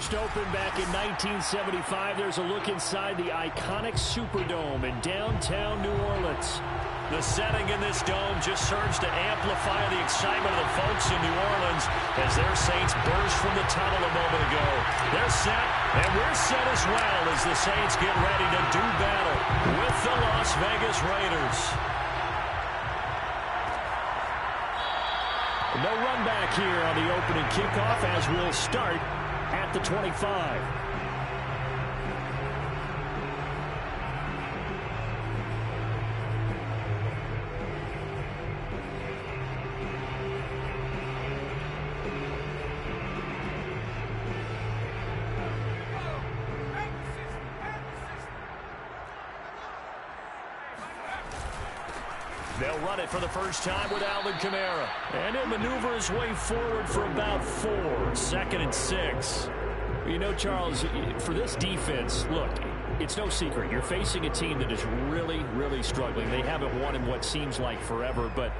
first opened back in 1975, there's a look inside the iconic Superdome in downtown New Orleans. The setting in this dome just serves to amplify the excitement of the folks in New Orleans as their Saints burst from the tunnel a moment ago. They're set, and we're set as well as the Saints get ready to do battle with the Las Vegas Raiders. No run back here on the opening kickoff as we'll start at the 25. They'll run it for the first time with Alvin Kamara. And he'll maneuver his way forward for about 4. 2nd and 6. You know, Charles, for this defense, look, it's no secret. You're facing a team that is really, really struggling. They haven't won in what seems like forever, but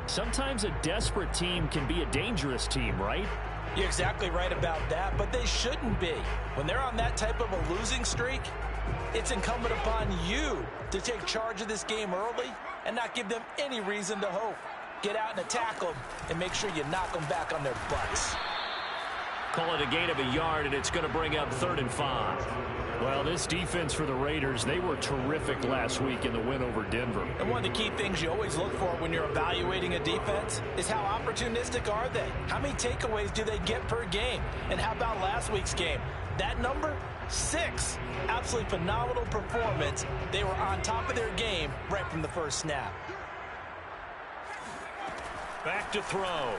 sometimes a desperate team can be a dangerous team, right? You're exactly right about that, but they shouldn't be. When they're on that type of a losing streak, it's incumbent upon you to take charge of this game early and not give them any reason to hope. Get out and attack them and make sure you knock them back on their butts. Call it a gain of a yard, and it's going to bring up 3rd and 5. Well, this defense for the Raiders, they were terrific last week in the win over Denver. And one of the key things you always look for when you're evaluating a defense is how opportunistic are they? How many takeaways do they get per game? And how about last week's game? That number? 6. Absolutely phenomenal performance. They were on top of their game right from the first snap. Back to throw.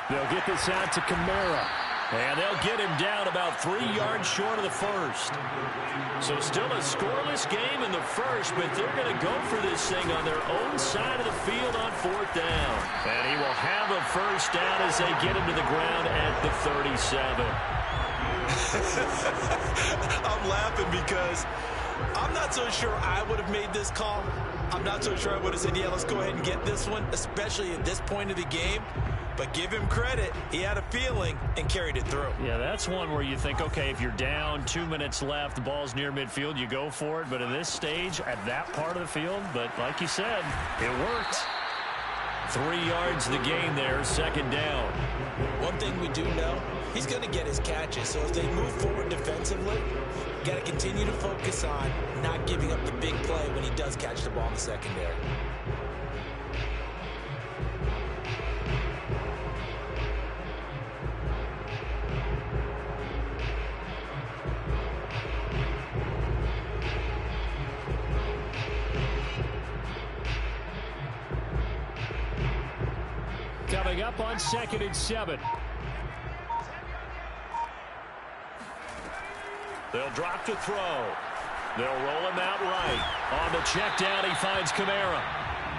They'll get this out to Kamara. And they'll get him down about 3 yards short of the first. So still a scoreless game in the first, but they're going to go for this thing on their own side of the field on 4th down. And he will have a first down as they get him to the ground at the 37. I'm laughing because I'm not so sure I would have made this call. I'm not so sure I would have said, yeah, let's go ahead and get this one, especially at this point of the game. But give him credit. He had a feeling and carried it through. Yeah, that's one where you think, okay, if you're down, 2 minutes left, the ball's near midfield, you go for it. But in this stage, at that part of the field, but like you said, it worked. 3 yards the gain there, 2nd down. One thing we do know, he's going to get his catches. So as they move forward defensively, you got to continue to focus on not giving up the big play when he does catch the ball in the secondary. Coming up on 2nd and 7. They'll drop to throw. They'll roll him out right. On the check down, he finds Kamara.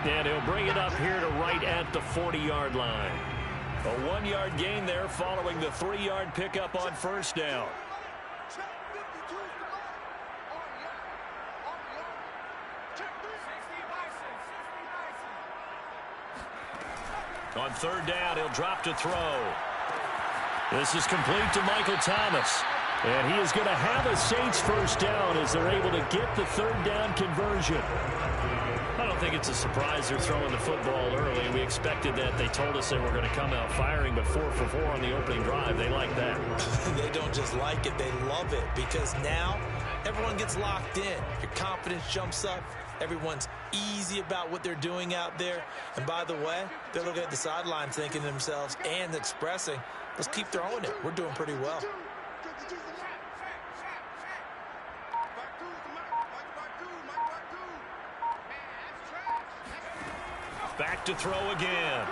And he'll bring it up here to right at the 40-yard line. A 1-yard gain there following the 3-yard pickup on 1st down. On 3rd down, he'll drop to throw. This is complete to Michael Thomas. And he is going to have a Saints first down as they're able to get the 3rd down conversion. I don't think it's a surprise they're throwing the football early. We expected that. They told us they were going to come out firing, but 4 for 4 on the opening drive. They like that. They don't just like it, they love it, because now everyone gets locked in. Your confidence jumps up. Everyone's easy about what they're doing out there. And by the way, they're looking at the sideline thinking to themselves and expressing, let's keep throwing it. We're doing pretty well. Back to throw again.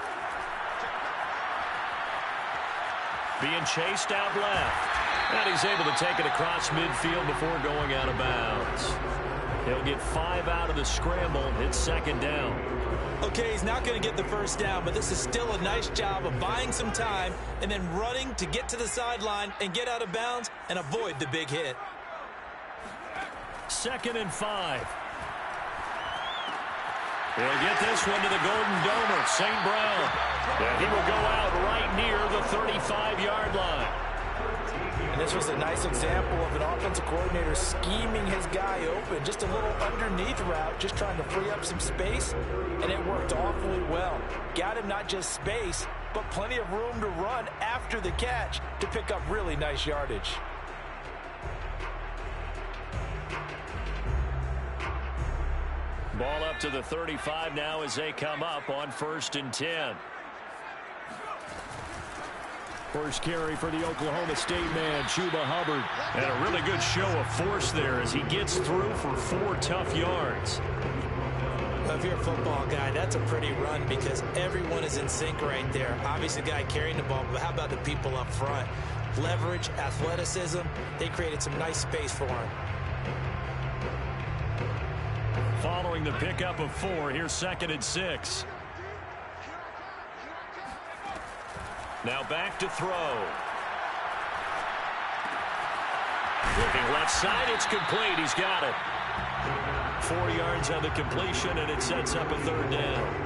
Being chased out left. And he's able to take it across midfield before going out of bounds. He'll get 5 out of the scramble. It's 2nd down. Okay, he's not going to get the first down, but this is still a nice job of buying some time and then running to get to the sideline and get out of bounds and avoid the big hit. 2nd and 5. He'll get this one to the Golden Domer, St. Brown. And he will go out right near the 35-yard line. This was a nice example of an offensive coordinator scheming his guy open. Just a little underneath route, just trying to free up some space, and it worked awfully well. Got him not just space, but plenty of room to run after the catch to pick up really nice yardage. Ball up to the 35 now as they come up on 1st and 10. First carry for the Oklahoma State man, Chuba Hubbard. And a really good show of force there as he gets through for 4 tough yards. Well, if you're a football guy, that's a pretty run because everyone is in sync right there. Obviously, the guy carrying the ball, but how about the people up front? Leverage, athleticism, they created some nice space for him. Following the pickup of 4, here's 2nd and 6. Now back to throw. Looking left side, it's complete. He's got it. 4 yards on the completion, and it sets up a 3rd down.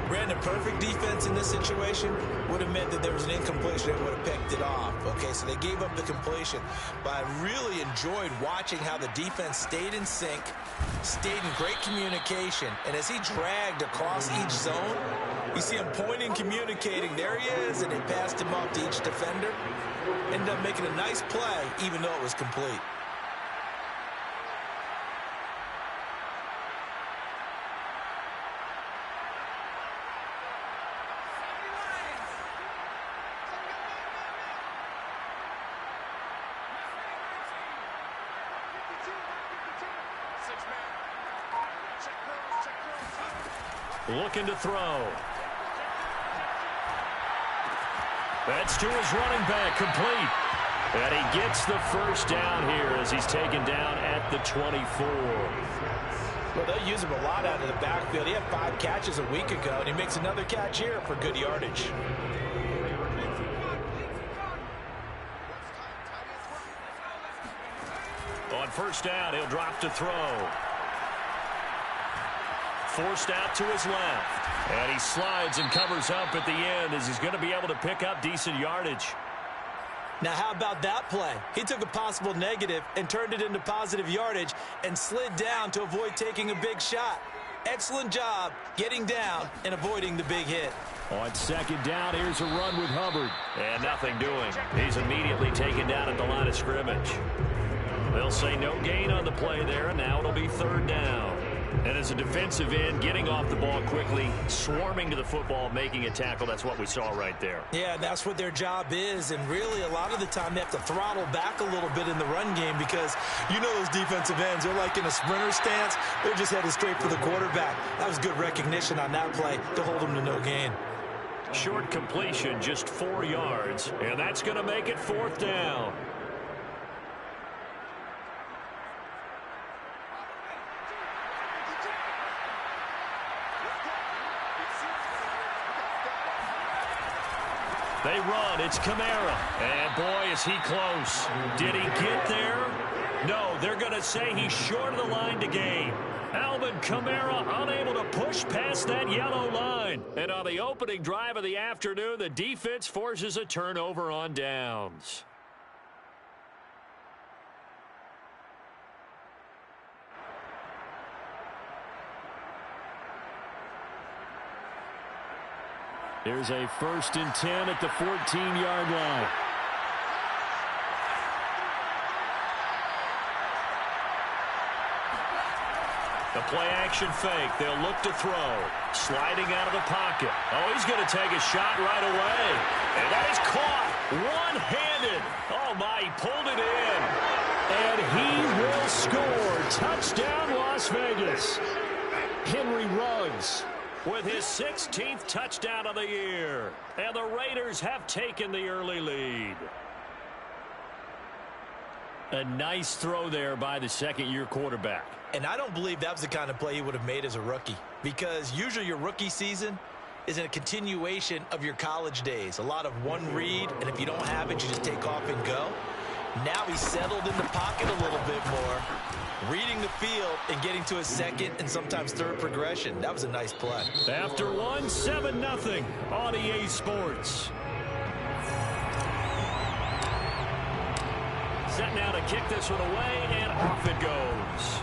Brandon, perfect defense in this situation would have meant that there was an incompletion that would have picked it off. Okay, so they gave up the completion. But I really enjoyed watching how the defense stayed in sync, stayed in great communication, and as he dragged across each zone, you see him pointing, communicating. There he is, and they passed him off to each defender. Ended up making a nice play, even though it was complete. Looking to throw. That's to his running back, complete. And he gets the 1st down here as he's taken down at the 24. Well, they'll use him a lot out of the backfield. He had 5 catches a week ago, and he makes another catch here for good yardage. On 1st down, he'll drop to throw. Forced out to his left. And he slides and covers up at the end as he's going to be able to pick up decent yardage. Now, how about that play? He took a possible negative and turned it into positive yardage and slid down to avoid taking a big shot. Excellent job getting down and avoiding the big hit. On 2nd down, here's a run with Hubbard. And nothing doing. He's immediately taken down at the line of scrimmage. They'll say no gain on the play there, and now it'll be 3rd down. And as a defensive end, getting off the ball quickly, swarming to the football, making a tackle, that's what we saw right there. Yeah, that's what their job is, and really a lot of the time they have to throttle back a little bit in the run game because you know those defensive ends, they're like in a sprinter stance. They're just headed straight for the quarterback. That was good recognition on that play to hold them to no gain. Short completion, just 4 yards, and that's going to make it 4th down. They run. It's Kamara. And, boy, is he close. Did he get there? No, they're going to say he's short of the line to gain. Alvin Kamara unable to push past that yellow line. And on the opening drive of the afternoon, the defense forces a turnover on downs. Here's a 1st and 10 at the 14-yard line. The play-action fake. They'll look to throw. Sliding out of the pocket. Oh, he's going to take a shot right away. And that is caught one-handed. Oh, my, he pulled it in. And he will score. Touchdown, Las Vegas. Henry Ruggs with his 16th touchdown of the year. And the Raiders have taken the early lead. A nice throw there by the second-year quarterback. And I don't believe that was the kind of play he would have made as a rookie, because usually your rookie season is in a continuation of your college days. A lot of one read, and if you don't have it, you just take off and go. Now he's settled in the pocket a little bit more, reading the field and getting to his second and sometimes third progression. That was a nice play. After one, 7-0 on EA Sports. set now to kick this one away, and off it goes.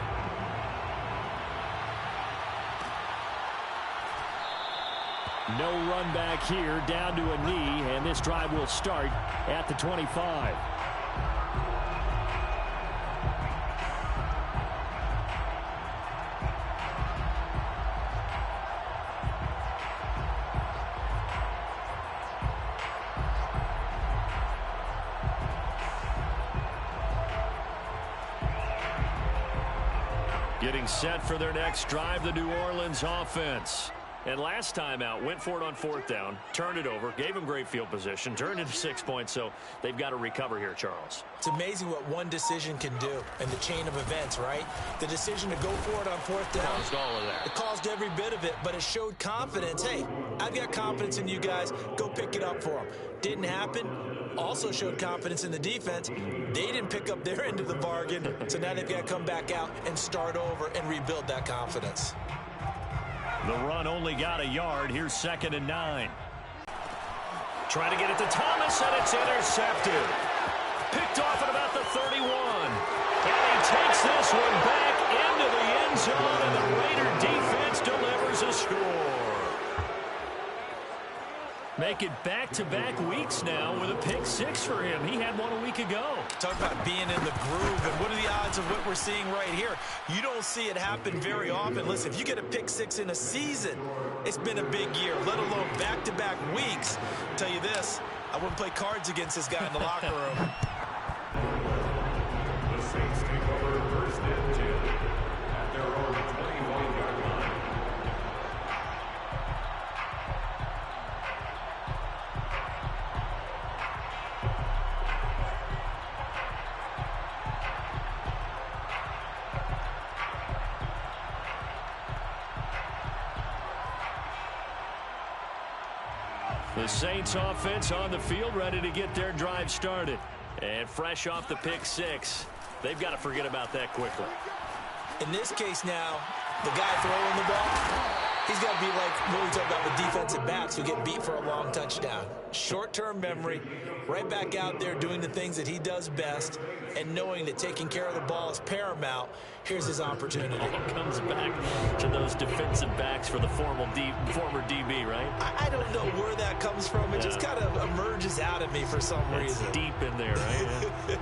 No run back here, down to a knee, and this drive will start at the 25. Getting set for their next drive, the New Orleans offense. And last time out, went for it on fourth down, turned it over, gave them great field position, turned into 6 points, so they've got to recover here, Charles. It's amazing what one decision can do in the chain of events, right? The decision to go for it on fourth down. Caused all of that. It caused every bit of it, but it showed confidence. Hey, I've got confidence in you guys. Go pick it up for them. Didn't happen. Also showed confidence in the defense. They didn't pick up their end of the bargain, so now they've got to come back out and start over and rebuild that confidence. The run only got a yard. Here's 2nd and 9. Trying to get it to Thomas, and it's intercepted. Picked off at about the 31. And he takes this one back into the end zone, and the Raider defense delivers a score. Make it back-to-back weeks now with a pick 6 for him. He had one a week ago. Talk about being in the groove, and what are the odds of what we're seeing right here? You don't see it happen very often. Listen, if you get a pick 6 in a season, it's been a big year, let alone back-to-back weeks. I'll tell you this, I wouldn't play cards against this guy in the locker room. The Saints take over 1st and 10 at their own 21-yard line. The Saints offense on the field, ready to get their drive started. And fresh off the pick 6. They've got to forget about that quickly. In this case now, the guy throwing the ball, he's got to be like what we talk about with defensive backs who get beat for a long touchdown. Short-term memory, right back out there doing the things that he does best, and knowing that taking care of the ball is paramount. Here's his opportunity. All comes back to those defensive backs for the former DB, right? I don't know where that comes from. It just kind of emerges out of me for some reason. Deep in there, right? Yeah.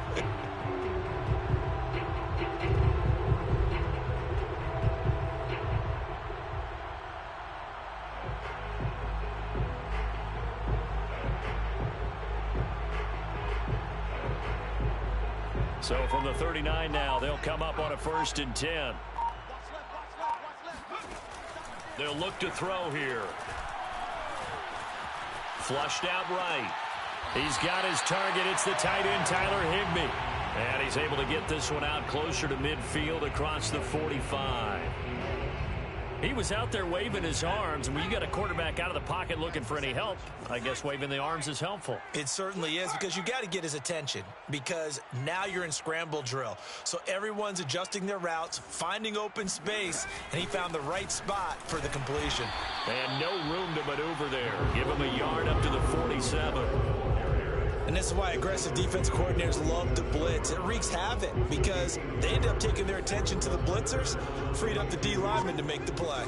So from the 39 now, they'll come up on a 1st and 10. They'll look to throw here. Flushed out right. He's got his target. It's the tight end, Tyler Higbee. And he's able to get this one out closer to midfield across the 45. He was out there waving his arms, and when you got a quarterback out of the pocket looking for any help, I guess waving the arms is helpful. It certainly is, because you got to get his attention, because now you're in scramble drill. So everyone's adjusting their routes, finding open space, and he found the right spot for the completion. And no room to maneuver there. Give him a yard up to the 47. And this is why aggressive defense coordinators love to blitz. It wreaks havoc because they end up taking their attention to the blitzers, freed up the D lineman to make the play.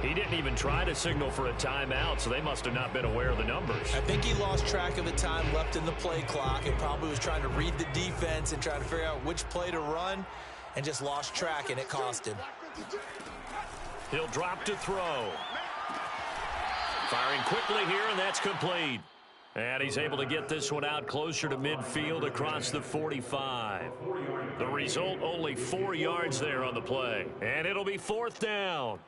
He didn't even try to signal for a timeout, so they must have not been aware of the numbers. I think he lost track of the time left in the play clock and probably was trying to read the defense and trying to figure out which play to run and just lost track, and it cost him. He'll drop to throw. Firing quickly here, and that's complete. And he's able to get this one out closer to midfield across the 45. The result, only 4 yards there on the play. And it'll be 4th down.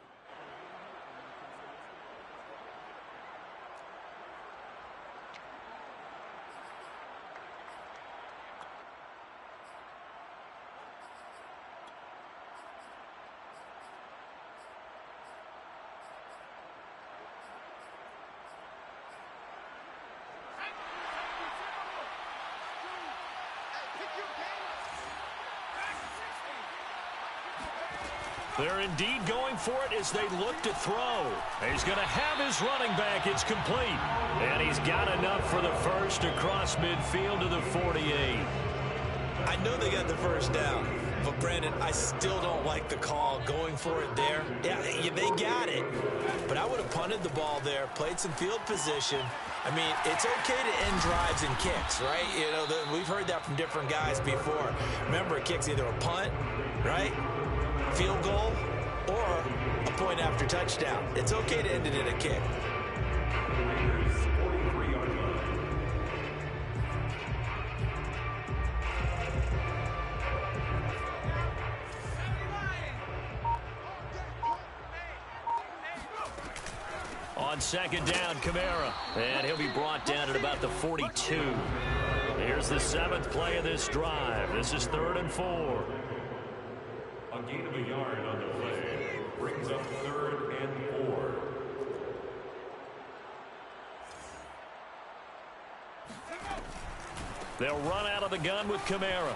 They're indeed going for it as they look to throw. He's going to have his running back. It's complete. And he's got enough for the first across midfield to the 48. I know they got the first down, but Brandon, I still don't like the call going for it there. Yeah, they got it, but I would have punted the ball there, played some field position. I mean, it's okay to end drives and kicks, right? You know, we've heard that from different guys before. Remember, a kick's either a punt, right, field goal, or a point after touchdown. It's okay to end it in a kick. On second down, Kamara. And he'll be brought down at about the 42. Here's the 7th play of this drive. This is 3rd and 4. A gain of a yard on the play brings up 3rd and 4. They'll run out of the gun with Kamara.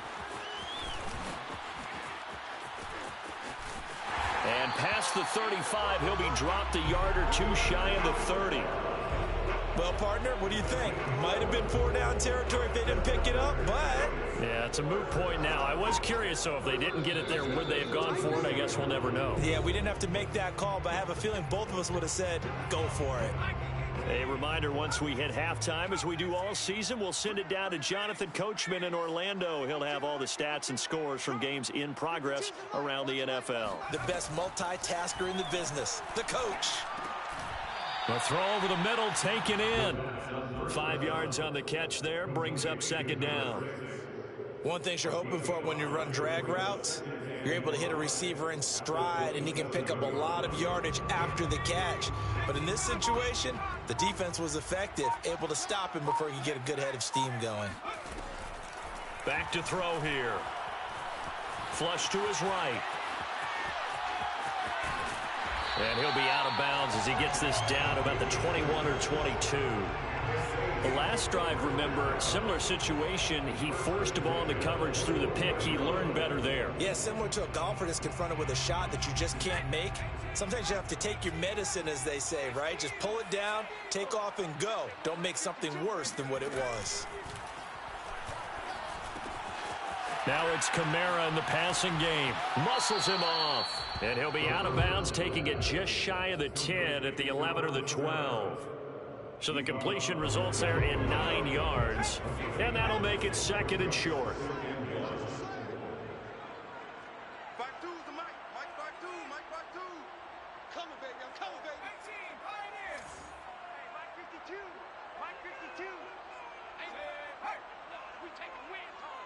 And past the 35, he'll be dropped a yard or two shy of the 30. Well, partner, what do you think? Might have been 4-down territory if they didn't pick it up, but... Yeah, it's a moot point now. I was curious, so if they didn't get it there, would they have gone for it? I guess we'll never know. Yeah, we didn't have to make that call, but I have a feeling both of us would have said, go for it. A reminder, once we hit halftime, as we do all season, we'll send it down to Jonathan Coachman in Orlando. He'll have all the stats and scores from games in progress around the NFL. The best multitasker in the business, the coach. A throw over the middle, taken in. 5 yards on the catch there, brings up second down. One thing you're hoping for when you run drag routes, you're able to hit a receiver in stride, and he can pick up a lot of yardage after the catch. But in this situation, the defense was effective, able to stop him before he could get a good head of steam going. Back to throw here. Flush to his right. And he'll be out of bounds as he gets this down about the 21 or 22. The last drive, remember, similar situation. He forced a ball into coverage through the pick. He learned better there. Yeah, similar to a golfer that's confronted with a shot that you just can't make. Sometimes you have to take your medicine, as they say, right? Just pull it down, take off, and go. Don't make something worse than what it was. Now it's Kamara in the passing game. Muscles him off. And he'll be out of bounds, taking it just shy of the 10 at the 11 or the 12. So the completion results there in 9 yards. And that'll make it 2nd and short. Back two, the Mike. Mike back two. Mike back two. Coming, baby. I'm coming, baby. 18, Pioneers. Hey, Mike 52. Mike 52. Hey, we taking wins home.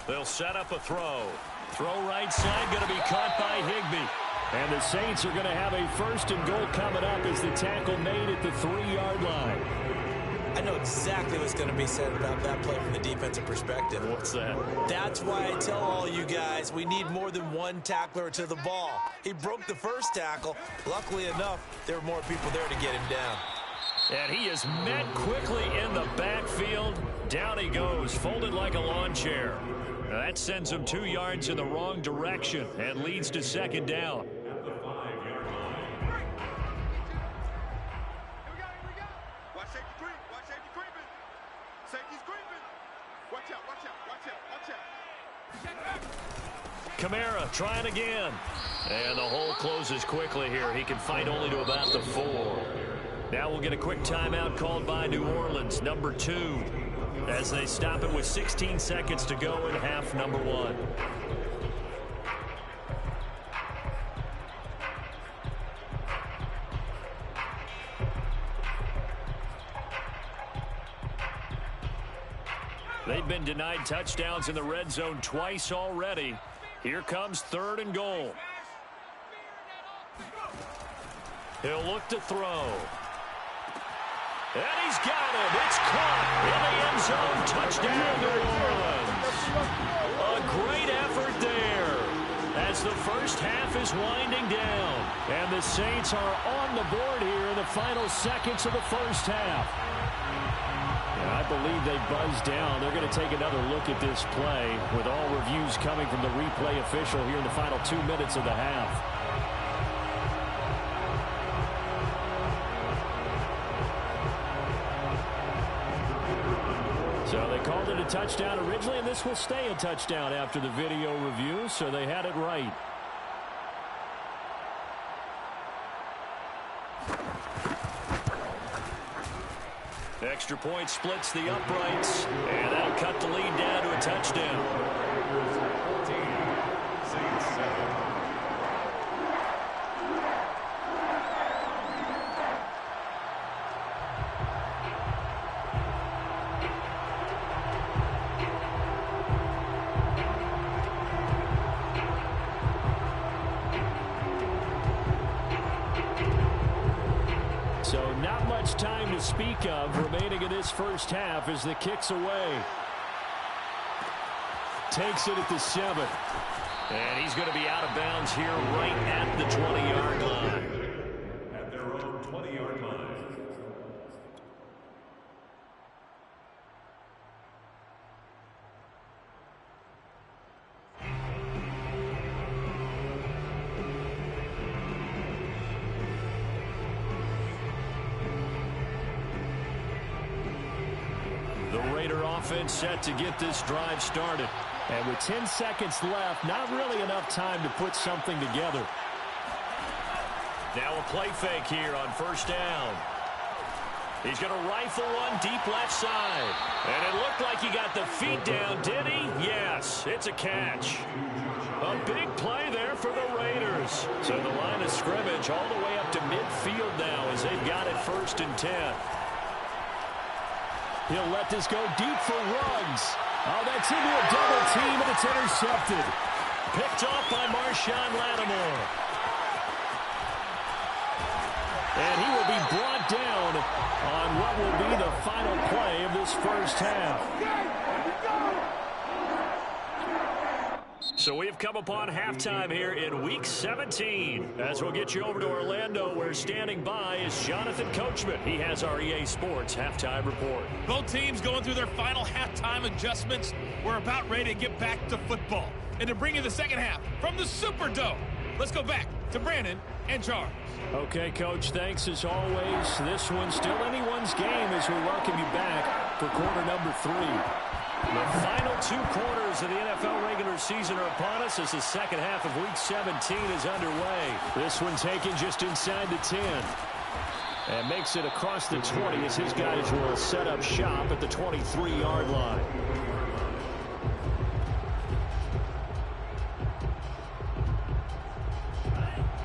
They'll set up a throw. Throw right side, going to be caught by Higbee. And the Saints are going to have a 1st and goal coming up as the tackle made at the 3-yard line. I know exactly what's going to be said about that play from the defensive perspective. What's that? That's why I tell all you guys we need more than one tackler to the ball. He broke the first tackle. Luckily enough, there were more people there to get him down. And he is met quickly in the backfield. Down he goes, folded like a lawn chair. Now that sends him 2 yards in the wrong direction and leads to 2nd down. Kamara trying again. And the hole closes quickly here. He can fight only to about the 4. Now we'll get a quick timeout called by New Orleans, number 2, as they stop it with 16 seconds to go in half number 1. They've been denied touchdowns in the red zone twice already. Here comes 3rd and goal. He'll look to throw. And he's got it. It's caught in the end zone. Touchdown, New Orleans. A great effort there as the first half is winding down. And the Saints are on the board here in the final seconds of the first half. I believe they buzzed down. They're going to take another look at this play with all reviews coming from the replay official here in the final 2 minutes of the half. So they called it a touchdown originally, and this will stay a touchdown after the video review, so they had it right. Extra point splits the uprights, and that'll cut the lead down to a touchdown. 14, Saints 7. So not much time to speak of remaining in this first half as the kick's away. Takes it at the 7. And he's going to be out of bounds here right at the 20-yard line. At their own 20-yard line. Offense set to get this drive started. And with 10 seconds left, not really enough time to put something together. Now a play fake here on first down. He's going to rifle one deep left side. And it looked like he got the feet down, did he? Yes, it's a catch. A big play there for the Raiders. So the line of scrimmage all the way up to midfield now as they've got it 1st and 10. He'll let this go deep for Ruggs. Oh, that's into a double team, and it's intercepted. Picked off by Marshawn Lattimore. And he will be brought down on what will be the final play of this first half. So we have come upon halftime here in Week 17. As we'll get you over to Orlando, where standing by is Jonathan Coachman. He has our EA Sports Halftime Report. Both teams going through their final halftime adjustments. We're about ready to get back to football. And to bring you the second half from the Superdome, let's go back to Brandon and Charles. Okay, Coach, thanks as always. This one's still anyone's game as we welcome you back for quarter number 3. The final 2 quarters of the NFL regular season are upon us as the second half of Week 17 is underway. This one taken just inside the 10. And makes it across the 20 as his guys will set up shop at the 23-yard line.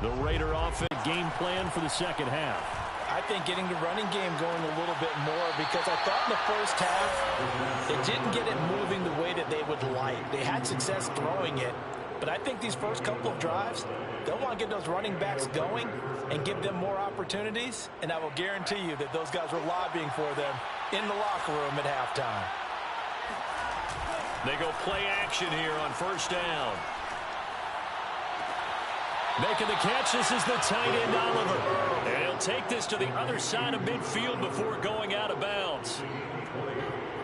The Raider offense game plan for the second half. I think getting the running game going a little bit more, because I thought in the first half it didn't get it moving the way that they would like. They had success throwing it, but I think these first couple of drives, they'll want to get those running backs going and give them more opportunities, and I will guarantee you that those guys were lobbying for them in the locker room at halftime. They go play action here on first down. Making the catch, this is the tight end, Oliver. And he'll take this to the other side of midfield before going out of bounds.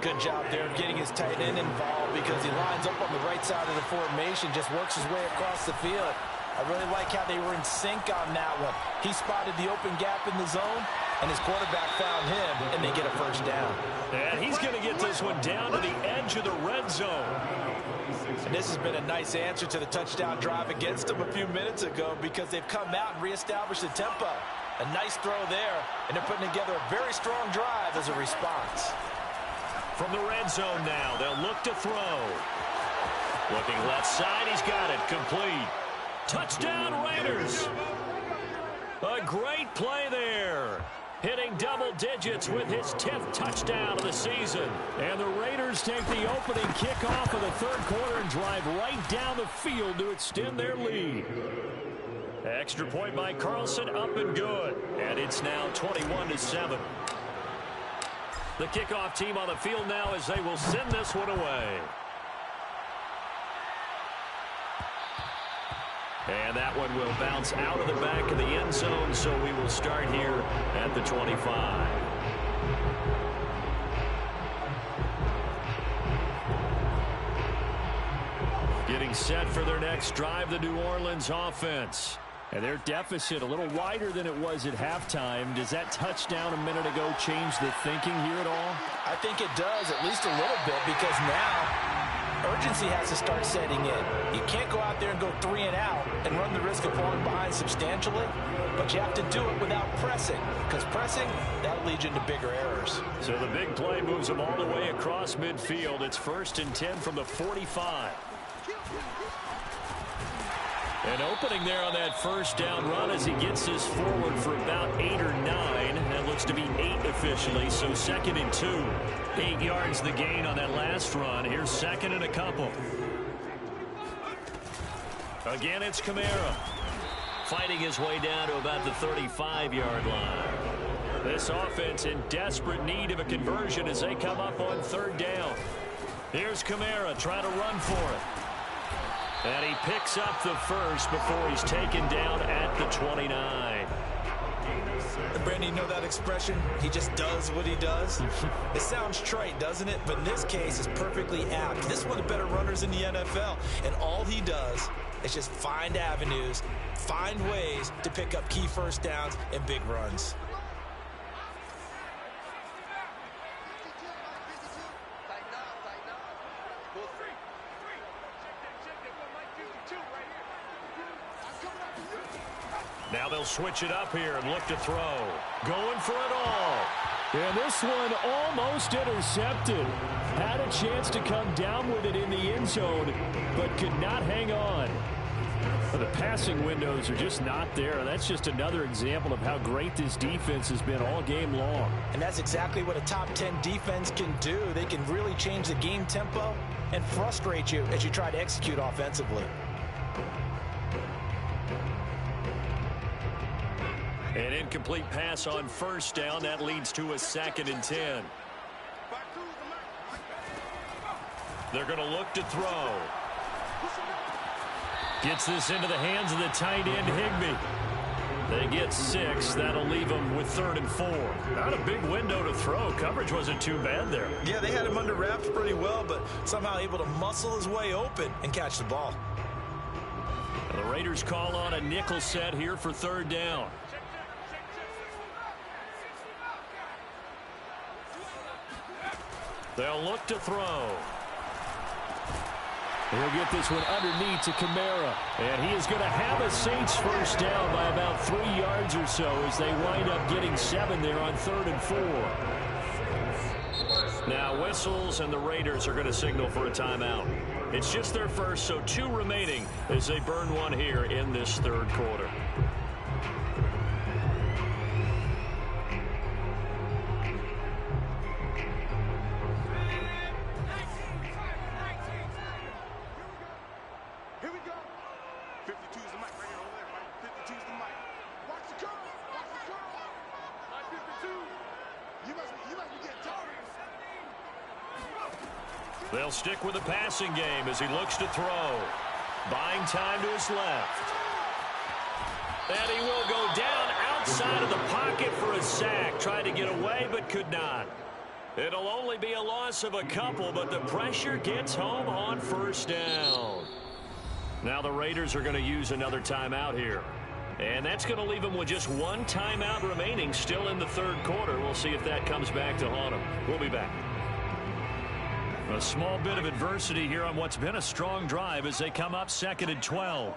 Good job there of getting his tight end involved, because he lines up on the right side of the formation, just works his way across the field. I really like how they were in sync on that one. He spotted the open gap in the zone, and his quarterback found him, and they get a first down. And he's going to get this one down to the edge of the red zone. And this has been a nice answer to the touchdown drive against them a few minutes ago, because they've come out and reestablished the tempo. A nice throw there, and they're putting together a very strong drive as a response. From the red zone now, they'll look to throw. Looking left side, he's got it, complete. Touchdown Raiders. A great play there. Hitting double digits with his 10th touchdown of the season. And the Raiders take the opening kickoff of the third quarter and drive right down the field to extend their lead. Extra point by Carlson, up and good. And it's now 21-7. The kickoff team on the field now as they will send this one away. And that one will bounce out of the back of the end zone, so we will start here at the 25. Getting set for their next drive, the New Orleans offense. And their deficit a little wider than it was at halftime. Does that touchdown a minute ago change the thinking here at all? I think it does, at least a little bit, because now urgency has to start setting in. You can't go out there and go 3 and out and run the risk of falling behind substantially, but you have to do it without pressing, because pressing, that'll lead you into bigger errors. So the big play moves them all the way across midfield. It's 1st and 10 from the 45. And opening there on that first down run as he gets this forward for about 8 or 9. That looks to be 8 officially, so 2nd and 2. 8 yards the gain on that last run. Here's 2nd and a couple. Again, it's Kamara. Fighting his way down to about the 35-yard line. This offense in desperate need of a conversion as they come up on 3rd down. Here's Kamara trying to run for it. And he picks up the first before he's taken down at the 29. Brandon, you know that expression? He just does what he does? It sounds trite, doesn't it? But in this case, it's perfectly apt. This is one of the better runners in the NFL. And all he does is just find avenues, find ways to pick up key first downs and big runs. Now they'll switch it up here and look to throw. Going for it all. And this one almost intercepted. Had a chance to come down with it in the end zone, but could not hang on. The passing windows are just not there. That's just another example of how great this defense has been all game long. And that's exactly what a top 10 defense can do. They can really change the game tempo and frustrate you as you try to execute offensively. An incomplete pass on 1st down. That leads to a 2nd and 10. They're going to look to throw. Gets this into the hands of the tight end, Higbee. They get 6. That'll leave them with 3rd and 4. Not a big window to throw. Coverage wasn't too bad there. Yeah, they had him under wraps pretty well, but somehow able to muscle his way open and catch the ball. And the Raiders call on a nickel set here for 3rd down. They'll look to throw. He'll get this one underneath to Kamara. And he is going to have a Saints first down by about 3 yards or so as they wind up getting 7 there on 3rd and 4. Now whistles, and the Raiders are going to signal for a timeout. It's just their first, so 2 remaining as they burn one here in this 3rd quarter. They'll stick with the passing game as he looks to throw. Buying time to his left. And he will go down outside of the pocket for a sack. Tried to get away but could not. It'll only be a loss of a couple, but the pressure gets home on 1st down. Now the Raiders are going to use another timeout here. And that's going to leave them with just 1 timeout remaining still in the 3rd quarter. We'll see if that comes back to haunt them. We'll be back. A small bit of adversity here on what's been a strong drive as they come up 2nd and 12.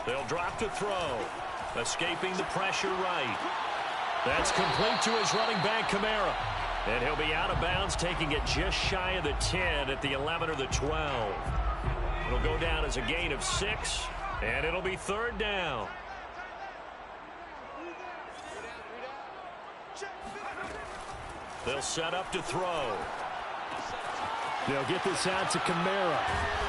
They'll drop to throw. Escaping the pressure right. That's complete to his running back, Kamara. And he'll be out of bounds, taking it just shy of the 10 at the 11 or the 12. It'll go down as a gain of 6, and it'll be 3rd down. They'll set up to throw. They'll get this out to Kamara.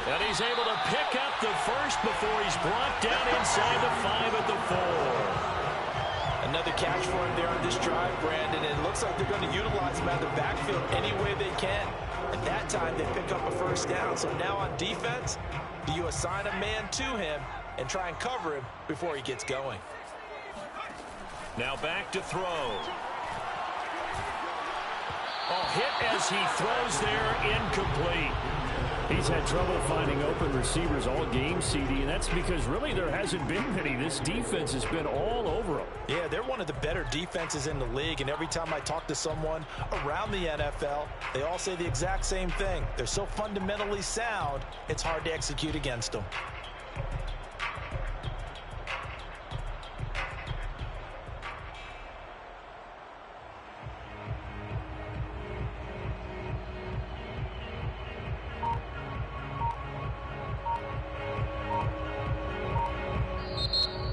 And he's able to pick up the first before he's brought down inside the 5 at the 4. Another catch for him there on this drive, Brandon. And it looks like they're going to utilize him out of the backfield any way they can. At that time, they pick up a first down. So now on defense, do you assign a man to him and try and cover him before he gets going? Now back to throw. Oh, hit as he throws there, incomplete. He's had trouble finding open receivers all game, CD, and that's because really there hasn't been many. This defense has been all over them. Yeah, they're one of the better defenses in the league, and every time I talk to someone around the NFL, they all say the exact same thing. They're so fundamentally sound, it's hard to execute against them.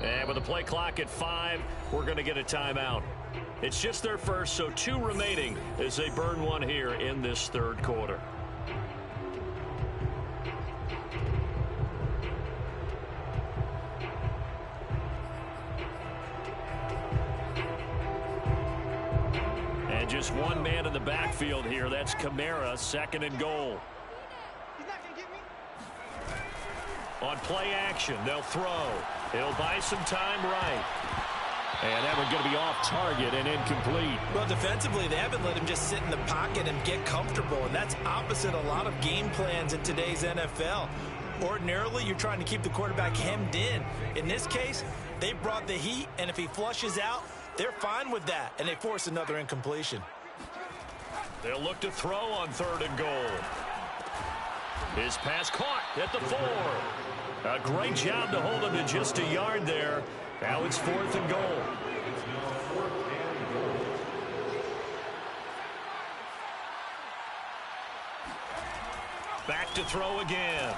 And with the play clock at 5, we're going to get a timeout. It's just their first, so 2 remaining as they burn one here in this third quarter. And just one man in the backfield here. That's Kamara, 2nd and goal. He's not going to get me. On play action, they'll throw. He'll buy some time right. And that one's going to be off target and incomplete. Well, defensively, they haven't let him just sit in the pocket and get comfortable, and that's opposite a lot of game plans in today's NFL. Ordinarily, you're trying to keep the quarterback hemmed in. In this case, they brought the heat, and if he flushes out, they're fine with that, and they force another incompletion. They'll look to throw on 3rd and goal. His pass caught at the 4. A great job to hold him to just a yard there. Now it's 4th and goal. Back to throw again.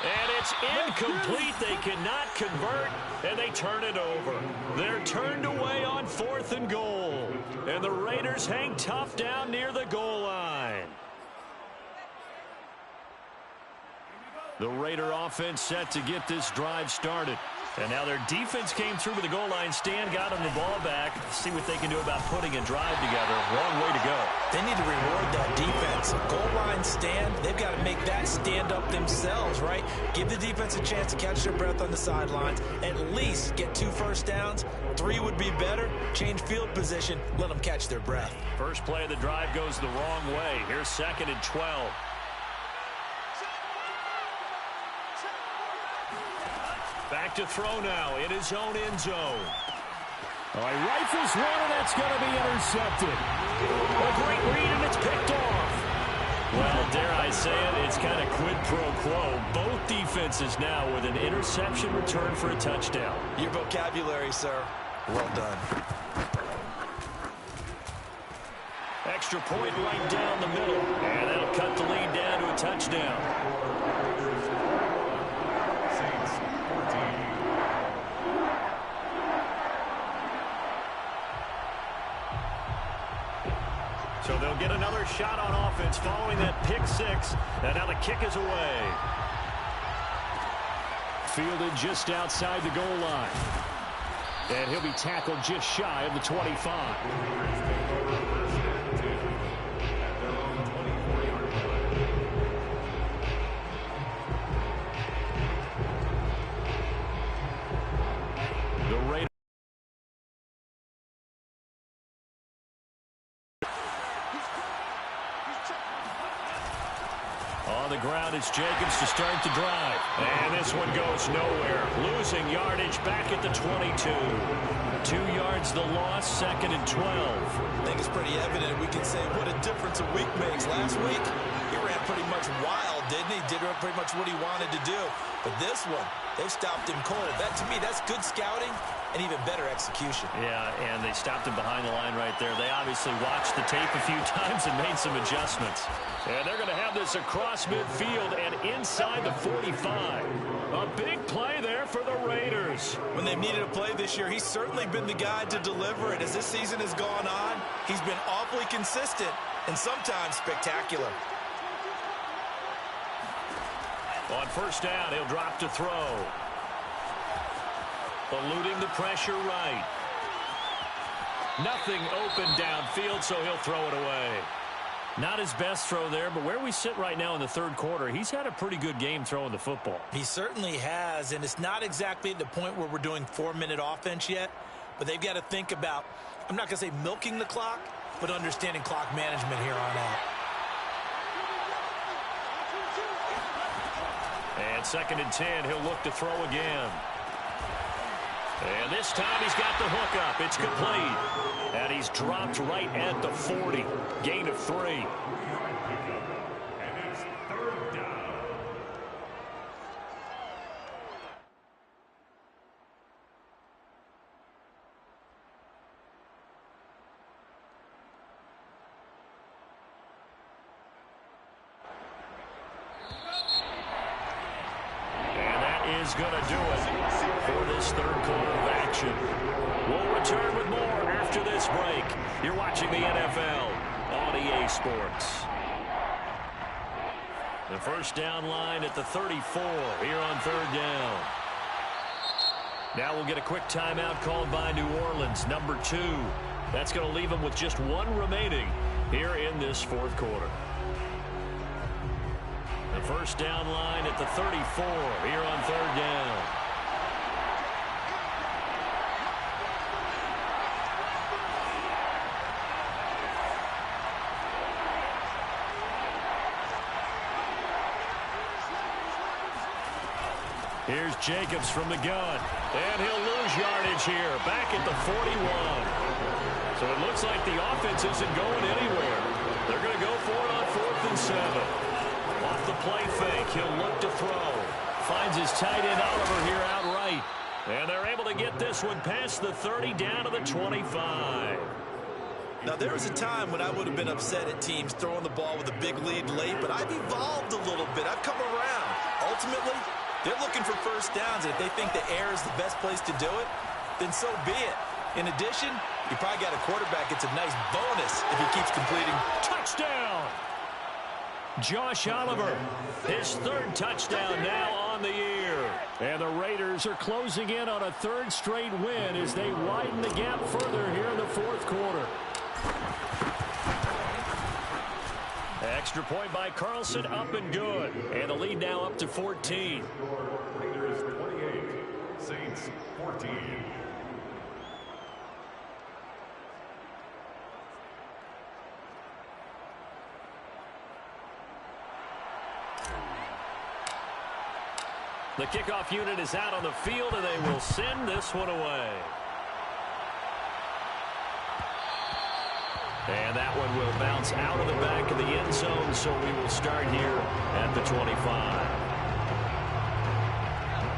And it's incomplete. They cannot convert, and they turn it over. They're turned away on 4th and goal. And the Raiders hang tough down near the goal line. The Raider offense set to get this drive started. And now their defense came through with the goal line stand, got them the ball back. See what they can do about putting a drive together. Long way to go. They need to reward that defense. Goal line stand, they've got to make that stand up themselves, right? Give the defense a chance to catch their breath on the sidelines. At least get 2 first downs. 3 would be better. Change field position. Let them catch their breath. First play of the drive goes the wrong way. Here's 2nd and 12. Back to throw now in his own end zone. All right, rifles one, and that's going to be intercepted. A great read, and it's picked off. Well, dare I say it, it's kind of quid pro quo. Both defenses now with an interception return for a touchdown. Your vocabulary, sir. Well done. Extra point right down the middle, and that'll cut the lead down to a touchdown. So they'll get another shot on offense following that pick 6. And now the kick is away. Fielded just outside the goal line. And he'll be tackled just shy of the 25. The Raiders. On the ground, it's Jacobs to start the drive. And this one goes nowhere. Losing yardage back at the 22. 2 yards the loss, 2nd and 12. I think it's pretty evident. We can say what a difference a week makes. Last week, he ran pretty much wild, didn't he? Did pretty much what he wanted to do. But this one, they stopped him cold. That, to me, that's good scouting and even better execution. Yeah, and they stopped him behind the line right there. They obviously watched the tape a few times and made some adjustments. And they're going to have this across midfield and inside the 45. A big play there for the Raiders. When they've needed a play this year, he's certainly been the guy to deliver it. As this season has gone on, he's been awfully consistent and sometimes spectacular. On first down, he'll drop to throw. Eluding the pressure right. Nothing open downfield, so he'll throw it away. Not his best throw there, but where we sit right now in the third quarter, he's had a pretty good game throwing the football. He certainly has, and it's not exactly at the point where we're doing 4-minute offense yet, but they've got to think about, I'm not going to say milking the clock, but understanding clock management here on out. And 2nd and 10, he'll look to throw again. And this time he's got the hook up. It's complete. And he's dropped right at the 40. Gain of 3. And it's 3rd down. Is going to do it for this 3rd quarter of action. We'll return with more after this break. You're watching the NFL on EA Sports. The first down line at the 34 here on 3rd down. Now we'll get a quick timeout called by New Orleans, number 2. That's going to leave them with just 1 remaining here in this 4th quarter. The first down line at the 34 here on 3rd down. Here's Jacobs from the gun, and he'll lose yardage here, back at the 41. So it looks like the offense isn't going anywhere. They're going to go for it on 4th and 7. Off the play fake, he'll look to throw. Finds his tight end Oliver here outright. And they're able to get this one past the 30 down to the 25. Now, there was a time when I would have been upset at teams throwing the ball with a big lead late, but I've evolved a little bit. I've come around. Ultimately, they're looking for first downs, and if they think the air is the best place to do it, then so be it. In addition, you probably got a quarterback. It's a nice bonus if he keeps completing. Touchdown! Josh Oliver, his 3rd touchdown now on the year. And the Raiders are closing in on a 3rd straight win as they widen the gap further here in the 4th quarter. Extra point by Carlson, up and good. And the lead now up to 14. Raiders 28, Saints 14. The kickoff unit is out on the field, and they will send this one away. And that one will bounce out of the back of the end zone, so we will start here at the 25.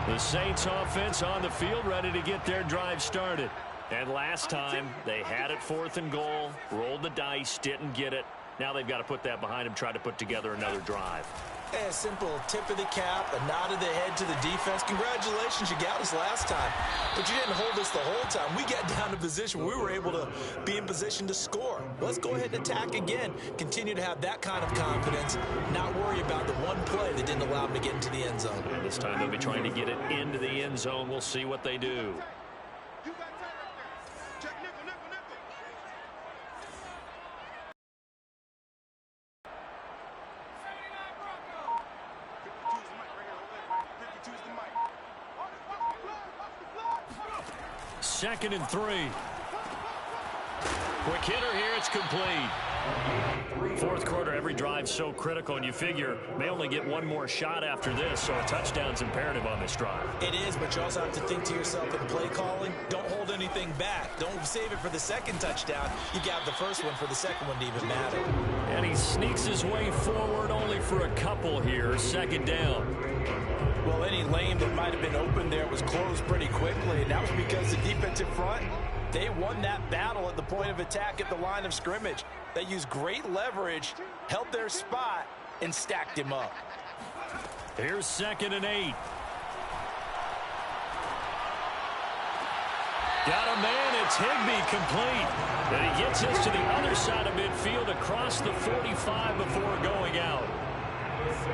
The Saints offense on the field, ready to get their drive started. And last time, they had it 4th and goal, rolled the dice, didn't get it. Now they've got to put that behind them, try to put together another drive. A simple tip of the cap, a nod of the head to the defense. Congratulations, you got us last time. But you didn't hold us the whole time. We got down to position. We were able to be in position to score. Let's go ahead and attack again. Continue to have that kind of confidence. Not worry about the one play that didn't allow them to get into the end zone. And this time they'll be trying to get it into the end zone. We'll see what they do. You got tight right there. Check nickel, nickel, nickel. 52's the mic right here. 52's the mic. 2nd and 3. Quick hitter here, it's complete. 4th quarter, every drive so critical, and you figure they only get one more shot after this, so a touchdown's imperative on this drive. It is, but you also have to think to yourself in play calling, don't hold anything back. Don't save it for the 2nd touchdown. You got the first one for the 2nd one to even matter. And he sneaks his way forward only for a couple here. 2nd down. Well, any lane that might have been open there was closed pretty quickly, and that was because the defensive front, they won that battle at the point of attack at the line of scrimmage. They used great leverage, held their spot, and stacked him up. Here's 2nd and 8. Got a man, it's Higbee, complete. And he gets us to the other side of midfield across the 45 before going out.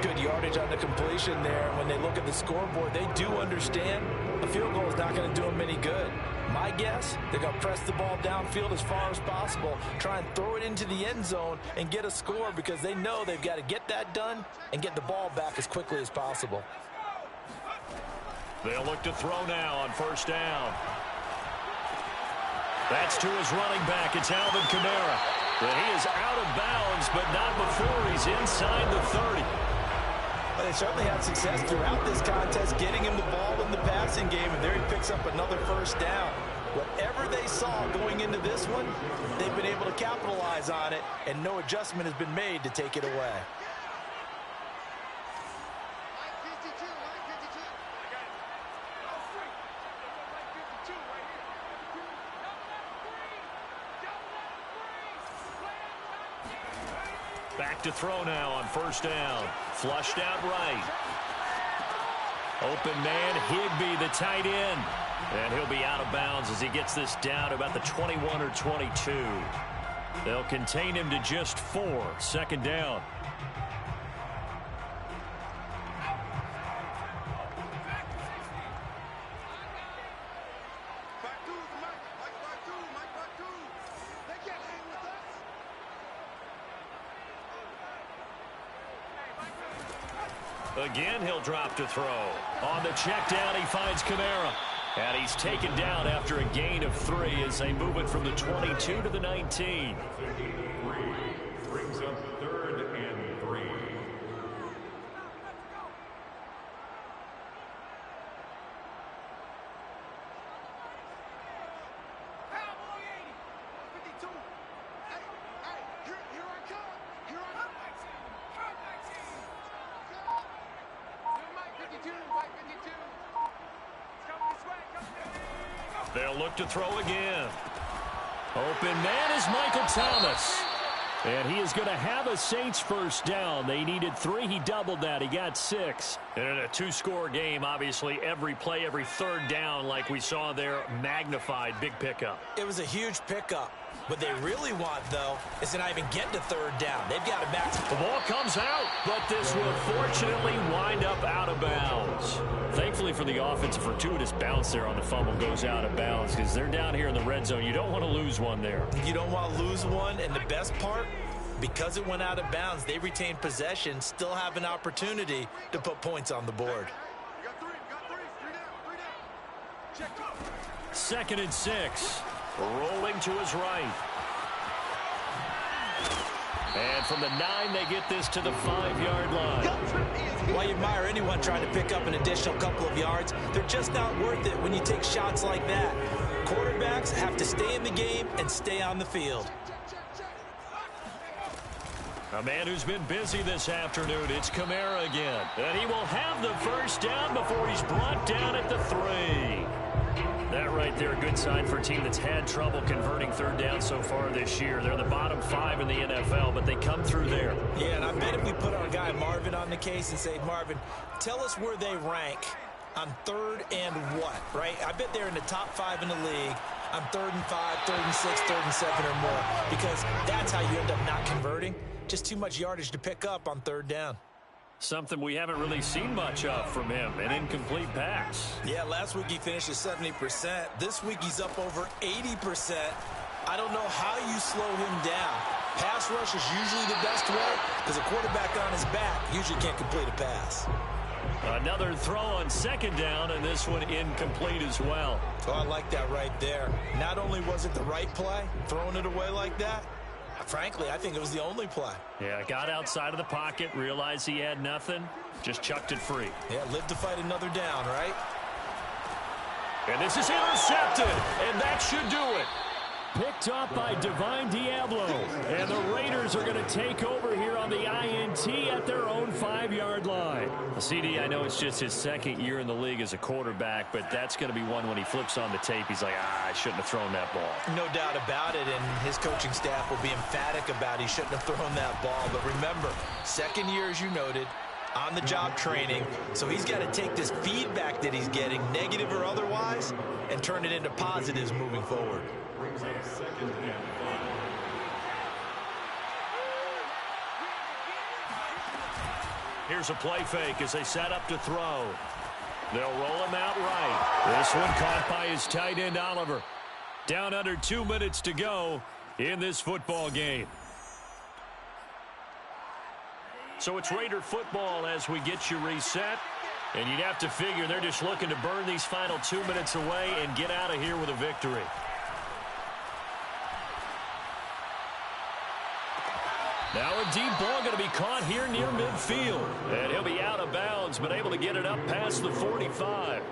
Good yardage on the completion there. When they look at the scoreboard, they do understand a field goal is not going to do them any good. My guess, they're going to press the ball downfield as far as possible, try and throw it into the end zone and get a score because they know they've got to get that done and get the ball back as quickly as possible. They'll look to throw now on 1st down. That's to his running back. It's Alvin Kamara. But he is out of bounds, but not before he's inside the 30. Well, they certainly had success throughout this contest getting him the ball in the passing game, and there he picks up another first down. Whatever they saw going into this one, they've been able to capitalize on it, and no adjustment has been made to take it away. Back to throw now on first down. Flushed out right. Open man, Higbee, the tight end. And he'll be out of bounds as he gets this down about the 21 or 22. They'll contain him to just 4. Second down. Again, he'll drop to throw. On the check down, he finds Kamara. And he's taken down after a gain of 3 as they move it from the 22 to the 19. Brings up 3rd and 3. They'll look to throw again. Open man is Michael Thomas. And he is going to have a Saints first down. They needed 3. He doubled that. He got 6. And in a 2-score game, obviously, every play, every third down, like we saw there, magnified. Big pickup. It was a huge pickup. What they really want, though, is to not even get to third down. They've got to match. The ball comes out, but this will fortunately wind up out of bounds. Thankfully for the offense, a fortuitous bounce there on the fumble goes out of bounds because they're down here in the red zone. You don't want to lose one there. You don't want to lose one, and the best part, because it went out of bounds, they retained possession, still have an opportunity to put points on the board. You got 3 down. Check 2. 2nd and 6. Rolling to his right. And from the 9, they get this to the 5-yard line. While you admire anyone trying to pick up an additional couple of yards, they're just not worth it when you take shots like that. Quarterbacks have to stay in the game and stay on the field. A man who's been busy this afternoon, it's Kamara again. And he will have the first down before he's brought down at the 3. That right there, a good sign for a team that's had trouble converting third down so far this year. They're the bottom 5 in the NFL, but they come through there. Yeah, and I bet if we put our guy Marvin on the case and say, Marvin, tell us where they rank on 3rd and what, right? I bet they're in the top 5 in the league on 3rd and 5, 3rd and 6, 3rd and 7 or more, because that's how you end up not converting. Just too much yardage to pick up on 3rd down. Something we haven't really seen much of from him, an incomplete pass. Yeah, last week he finished at 70%. This week he's up over 80%. I don't know how you slow him down. Pass rush is usually the best way because a quarterback on his back usually can't complete a pass. Another throw on 2nd down, and this one incomplete as well. Oh, I like that right there. Not only was it the right play, throwing it away like that, frankly, I think it was the only play. Yeah, got outside of the pocket, realized he had nothing, just chucked it free. Yeah, lived to fight another down, right? And this is intercepted, and that should do it. Picked off by Divine Diablo. And the Raiders are going to take over here on the INT at their own 5-yard line. CD, I know it's just his 2nd year in the league as a quarterback, but that's going to be one when he flips on the tape. He's like, I shouldn't have thrown that ball. No doubt about it, and his coaching staff will be emphatic about he shouldn't have thrown that ball. But remember, 2nd year, as you noted, on-the-job training. So he's got to take this feedback that he's getting, negative or otherwise, and turn it into positives moving forward. Brings up 2nd and 5. Here's a play fake as they set up to throw. They'll roll him out right. This one caught by his tight end, Oliver. Down under 2 minutes to go in this football game. So it's Raider football as we get you reset. And you'd have to figure they're just looking to burn these final 2 minutes away and get out of here with a victory. Now a deep ball going to be caught here near midfield. And he'll be out of bounds, but able to get it up past the 45.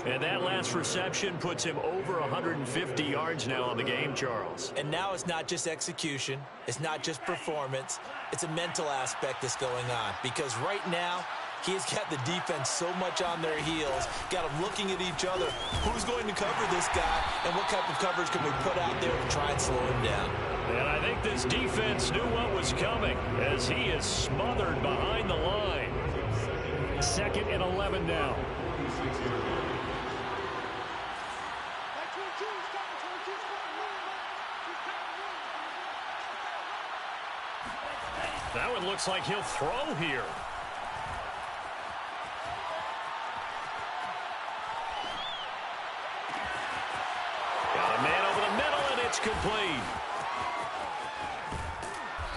And that last reception puts him over 150 yards now on the game, Charles. And now it's not just execution. It's not just performance. It's a mental aspect that's going on. Because right now, he's got the defense so much on their heels, got them looking at each other. Who's going to cover this guy, and what type of coverage can we put out there to try and slow him down? And I think this defense knew what was coming as he is smothered behind the line. 2nd and 11 now. That one looks like he'll throw here. Got a man over the middle, and it's complete.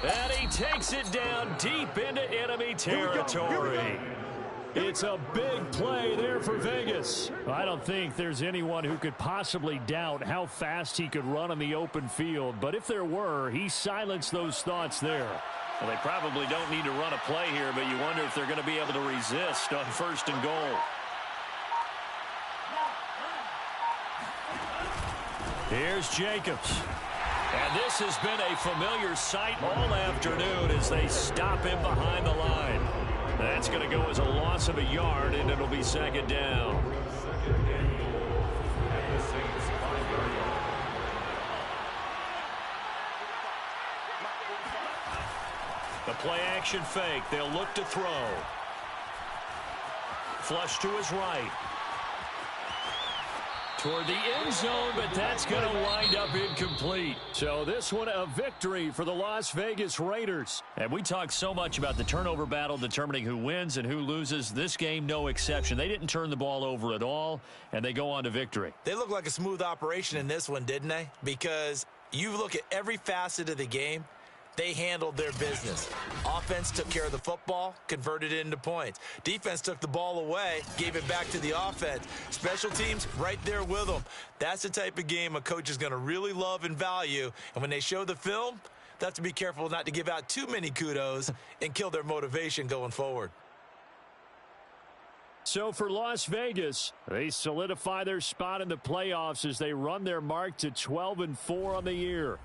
And he takes it down deep into enemy territory. It's a big play there for Vegas. I don't think there's anyone who could possibly doubt how fast he could run on the open field. But if there were, he silenced those thoughts there. Well, they probably don't need to run a play here, but you wonder if they're going to be able to resist on 1st and goal. Here's Jacobs. And this has been a familiar sight all afternoon as they stop him behind the line. That's going to go as a loss of a yard, and it'll be 2nd down. The play-action fake. They'll look to throw. Flush to his right. Toward the end zone, but that's going to wind up incomplete. So this one a victory for the Las Vegas Raiders. And we talk so much about the turnover battle determining who wins and who loses. This game, no exception. They didn't turn the ball over at all, and they go on to victory. They look like a smooth operation in this one, didn't they? Because you look at every facet of the game, they handled their business. Offense took care of the football, converted it into points. Defense took the ball away, gave it back to the offense. Special teams, right there with them. That's the type of game a coach is going to really love and value. And when they show the film, they have to be careful not to give out too many kudos and kill their motivation going forward. So for Las Vegas, they solidify their spot in the playoffs as they run their mark to 12-4 on the year.